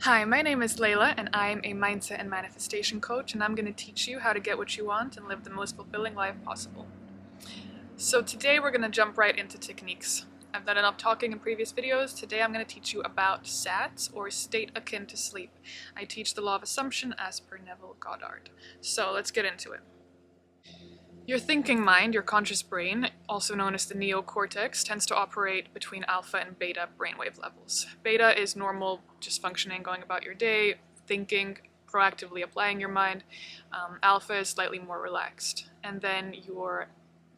Hi, my name is Layla, and I'm a mindset and manifestation coach, and I'm going to teach you how to get what you want and live the most fulfilling life possible. So today we're going to jump right into techniques. I've done enough talking in previous videos. Today I'm going to teach you about SATS, or state akin to sleep. I teach the law of assumption as per Neville Goddard. So let's get into it. Your thinking mind, your conscious brain, also known as the neocortex, tends to operate between alpha and beta brainwave levels. Beta is normal, just functioning, going about your day, thinking, proactively applying your mind. Alpha is slightly more relaxed. And then your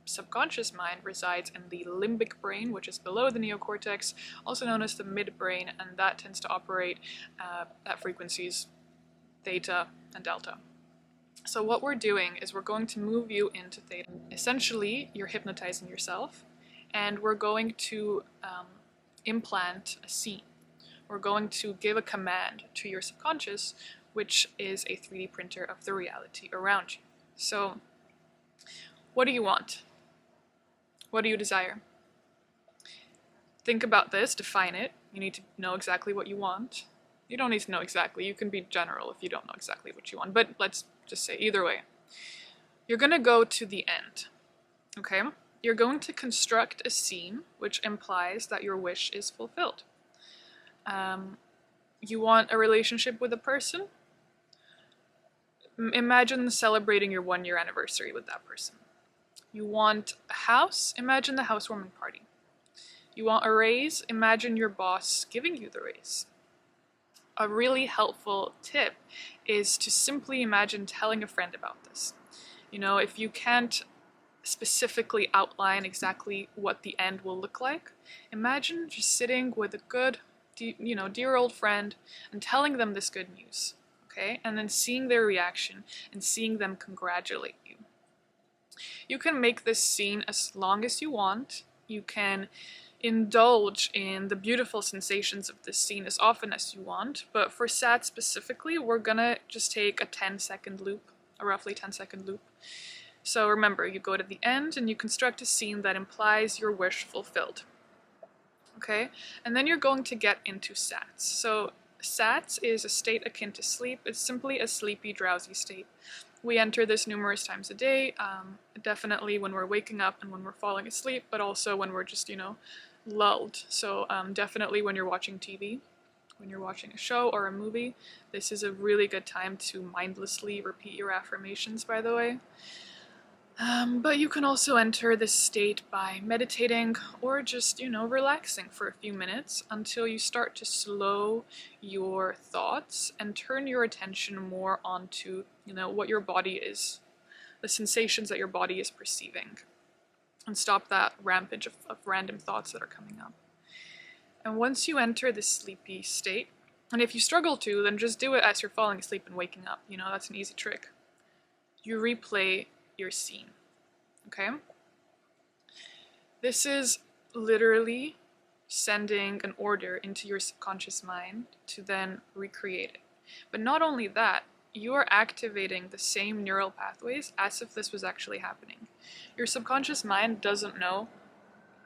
subconscious mind resides in the limbic brain, which is below the neocortex, also known as the midbrain, and that tends to operate at frequencies theta and delta. So what we're doing is we're going to move you into theta. Essentially, you're hypnotizing yourself, and we're going to implant a scene. We're going to give a command to your subconscious, which is a 3D printer of the reality around you. So, what do you want? What do you desire? Think about this, define it. You need to know exactly what you want. You don't need to know exactly, you can be general if you don't know exactly what you want, but let's just say either way. You're going to go to the end, okay? You're going to construct a scene which implies that your wish is fulfilled. You want a relationship with a person? Imagine celebrating your 1-year anniversary with that person. You want a house? Imagine the housewarming party. You want a raise? Imagine your boss giving you the raise. A really helpful tip is to simply imagine telling a friend about this. You know, if you can't specifically outline exactly what the end will look like, imagine just sitting with a good, dear old friend and telling them this good news, okay? And then seeing their reaction and seeing them congratulate you. You can make this scene as long as you want. You can indulge in the beautiful sensations of this scene as often as you want, but for SAT specifically, we're gonna just take a 10-second loop, a roughly 10-second loop. So remember, you go to the end and you construct a scene that implies your wish fulfilled. Okay? And then you're going to get into SATS. So SATS is a state akin to sleep. It's simply a sleepy, drowsy state. We enter this numerous times a day, definitely when we're waking up and when we're falling asleep, but also when we're just, lulled. So definitely when you're watching TV, when you're watching a show or a movie, this is a really good time to mindlessly repeat your affirmations, by the way. But you can also enter this state by meditating or just, relaxing for a few minutes until you start to slow your thoughts and turn your attention more onto, what your body is, the sensations that your body is perceiving, and stop that rampage of random thoughts that are coming up. And once you enter this sleepy state, and if you struggle to, then just do it as you're falling asleep and waking up. That's an easy trick. You replay your scene, okay? This is literally sending an order into your subconscious mind to then recreate it. But not only that, you are activating the same neural pathways as if this was actually happening. Your subconscious mind doesn't know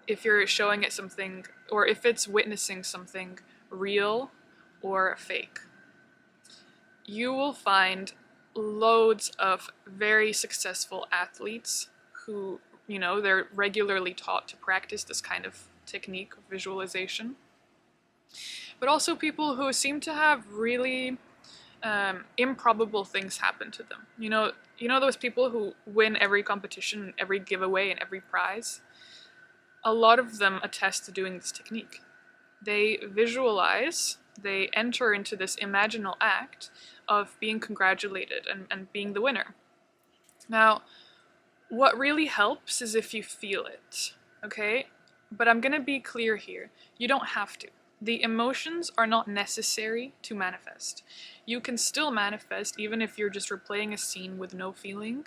if you're showing it something, or if it's witnessing something real or fake. You will find loads of very successful athletes who, they're regularly taught to practice this kind of technique of visualization. But also people who seem to have really improbable things happen to them. You know those people who win every competition, every giveaway, and every prize? A lot of them attest to doing this technique. They visualize, they enter into this imaginal act of being congratulated and being the winner. Now, what really helps is if you feel it, okay? But I'm gonna be clear here. You don't have to. The emotions are not necessary to manifest. You can still manifest even if you're just replaying a scene with no feeling,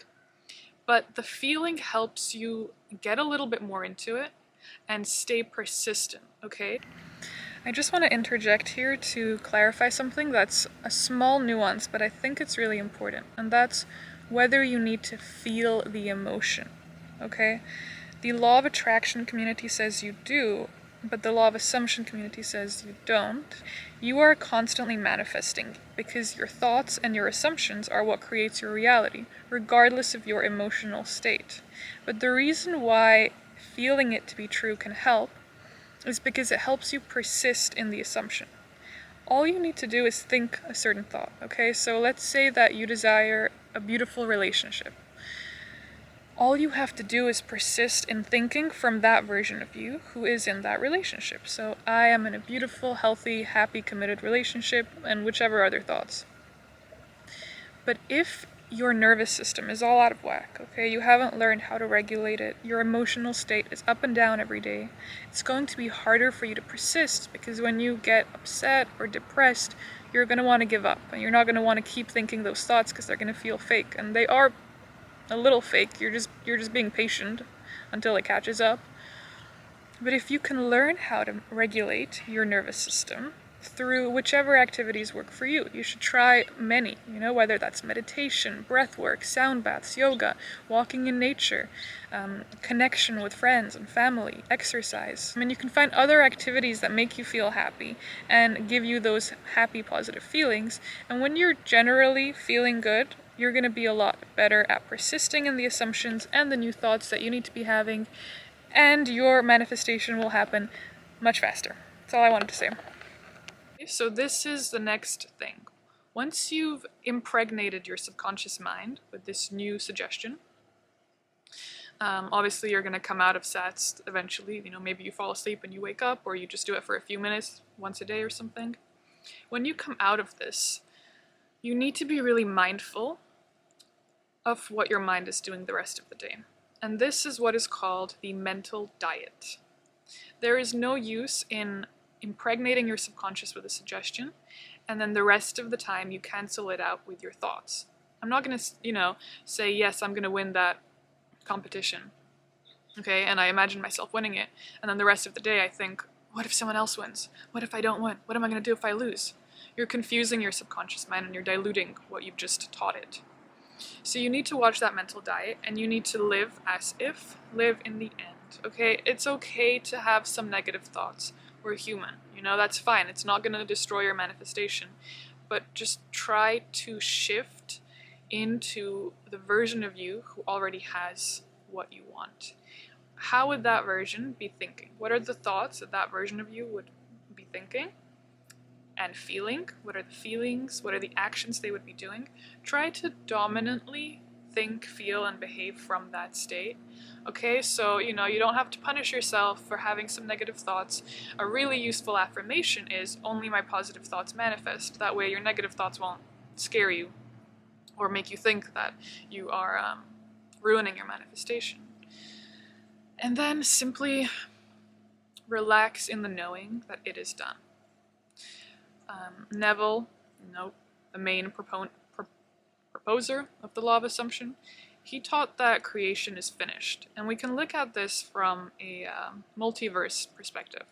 but the feeling helps you get a little bit more into it and stay persistent, okay? I just want to interject here to clarify something that's a small nuance, but I think it's really important, and that's whether you need to feel the emotion, okay? The law of attraction community says you do, but the law of assumption community says you don't, you are constantly manifesting because your thoughts and your assumptions are what creates your reality, regardless of your emotional state. But the reason why feeling it to be true can help is because it helps you persist in the assumption. All you need to do is think a certain thought, okay? So let's say that you desire a beautiful relationship. All you have to do is persist in thinking from that version of you who is in that relationship. So I am in a beautiful, healthy, happy, committed relationship, and whichever other thoughts. But if your nervous system is all out of whack, okay, you haven't learned how to regulate it, your emotional state is up and down every day, it's going to be harder for you to persist, because when you get upset or depressed, you're going to want to give up, and you're not going to want to keep thinking those thoughts because they're going to feel fake, and they are a little fake. You're just being patient until it catches up. But if you can learn how to regulate your nervous system through whichever activities work for you, you should try many, whether that's meditation, breath work, sound baths, yoga, walking in nature, connection with friends and family, exercise. I mean, you can find other activities that make you feel happy and give you those happy, positive feelings. And when you're generally feeling good, you're going to be a lot better at persisting in the assumptions and the new thoughts that you need to be having, and your manifestation will happen much faster. That's all I wanted to say. So this is the next thing. Once you've impregnated your subconscious mind with this new suggestion, obviously you're going to come out of SATS eventually. Maybe you fall asleep and you wake up, or you just do it for a few minutes once a day or something. When you come out of this, you need to be really mindful of what your mind is doing the rest of the day. And this is what is called the mental diet. There is no use in impregnating your subconscious with a suggestion, and then the rest of the time you cancel it out with your thoughts. I'm not going to, say, yes, I'm going to win that competition, okay, and I imagine myself winning it, and then the rest of the day I think, what if someone else wins? What if I don't win? What am I going to do if I lose? You're confusing your subconscious mind, and you're diluting what you've just taught it. So you need to watch that mental diet, and you need to live as if, live in the end, okay? It's okay to have some negative thoughts. We're human, that's fine. It's not going to destroy your manifestation, but just try to shift into the version of you who already has what you want. How would that version be thinking? What are the thoughts that version of you would be thinking and feeling? What are the feelings? What are the actions they would be doing? Try to dominantly think, feel, and behave from that state. Okay, so you don't have to punish yourself for having some negative thoughts. A really useful affirmation is, only my positive thoughts manifest. That way your negative thoughts won't scare you or make you think that you are ruining your manifestation. And then simply relax in the knowing that it is done. Neville, the main proposer of the law of assumption, he taught that creation is finished, and we can look at this from a multiverse perspective.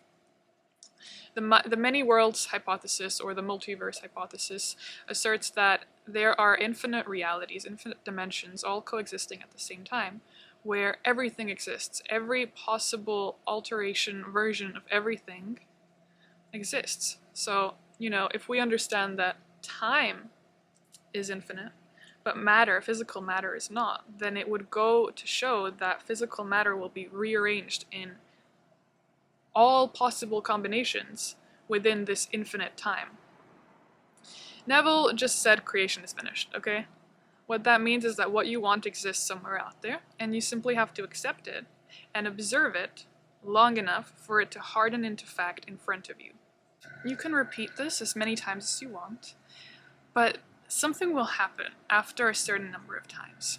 The many worlds hypothesis, or the multiverse hypothesis, asserts that there are infinite realities, infinite dimensions, all coexisting at the same time, where everything exists. Every possible alteration version of everything exists. So, if we understand that time is infinite, but matter, physical matter, is not, then it would go to show that physical matter will be rearranged in all possible combinations within this infinite time. Neville just said creation is finished, okay? What that means is that what you want exists somewhere out there, and you simply have to accept it and observe it long enough for it to harden into fact in front of you. You can repeat this as many times as you want, but something will happen after a certain number of times.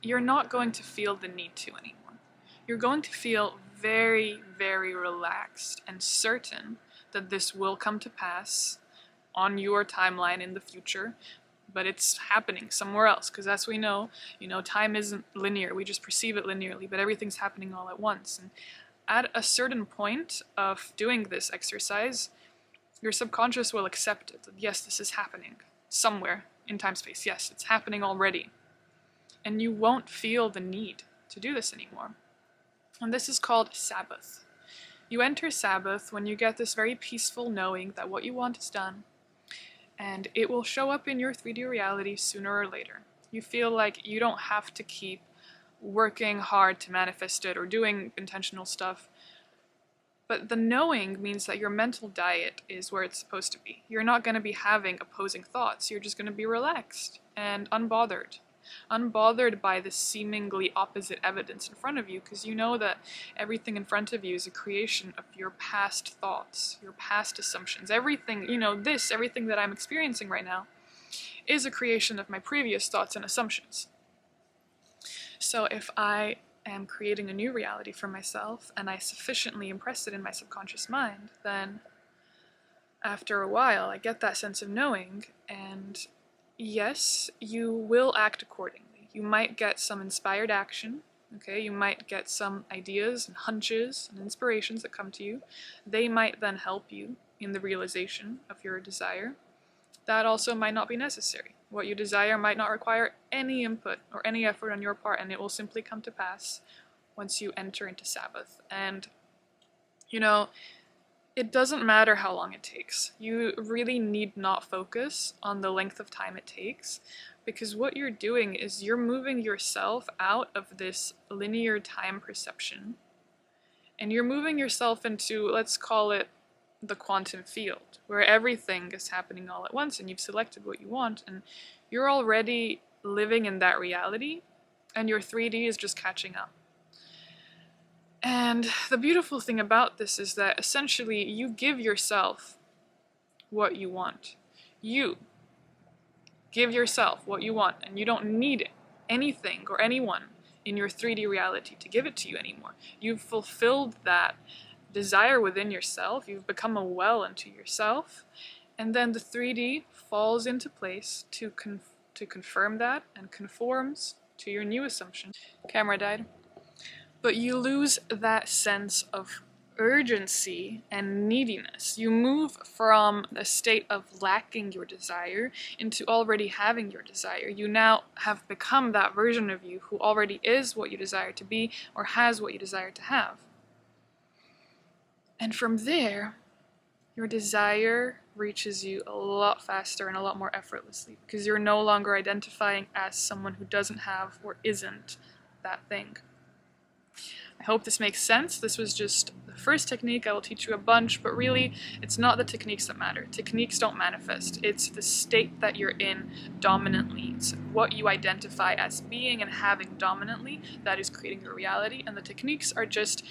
You're not going to feel the need to anymore. You're going to feel very, very relaxed and certain that this will come to pass on your timeline in the future, but it's happening somewhere else, because as we know, time isn't linear. We just perceive it linearly, but everything's happening all at once. And at a certain point of doing this exercise, your subconscious will accept it. Yes, this is happening somewhere in time-space. Yes, it's happening already. And you won't feel the need to do this anymore. And this is called Sabbath. You enter Sabbath when you get this very peaceful knowing that what you want is done, and it will show up in your 3D reality sooner or later. You feel like you don't have to keep working hard to manifest it or doing intentional stuff. But the knowing means that your mental diet is where it's supposed to be. You're not going to be having opposing thoughts. You're just going to be relaxed and unbothered. Unbothered by the seemingly opposite evidence in front of you, because you know that everything in front of you is a creation of your past thoughts, your past assumptions. Everything, everything that I'm experiencing right now is a creation of my previous thoughts and assumptions. So if I am creating a new reality for myself and I sufficiently impress it in my subconscious mind, then after a while I get that sense of knowing, and yes, you will act accordingly. You might get some inspired action, okay? You might get some ideas and hunches and inspirations that come to you. They might then help you in the realization of your desire. That also might not be necessary. What you desire might not require any input or any effort on your part, and it will simply come to pass once you enter into Sabbath. And, it doesn't matter how long it takes. You really need not focus on the length of time it takes, because what you're doing is you're moving yourself out of this linear time perception, and you're moving yourself into, let's call it, the quantum field, where everything is happening all at once and you've selected what you want and you're already living in that reality and your 3D is just catching up. And the beautiful thing about this is that essentially you give yourself what you want. You give yourself what you want, and you don't need anything or anyone in your 3D reality to give it to you anymore. You've fulfilled that desire within yourself, you've become a well unto yourself, and then the 3D falls into place to confirm that and conforms to your new assumption. Camera died. But you lose that sense of urgency and neediness. You move from a state of lacking your desire into already having your desire. You now have become that version of you who already is what you desire to be or has what you desire to have. And from there, your desire reaches you a lot faster and a lot more effortlessly, because you're no longer identifying as someone who doesn't have or isn't that thing. I hope this makes sense. This was just the first technique. I will teach you a bunch, but really, it's not the techniques that matter. Techniques don't manifest. It's the state that you're in dominantly. It's what you identify as being and having dominantly that is creating your reality, and the techniques are just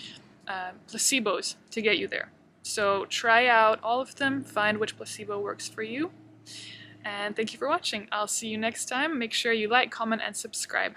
placebos to get you there. So try out all of them, find which placebo works for you, and thank you for watching. I'll see you next time. Make sure you like, comment, and subscribe.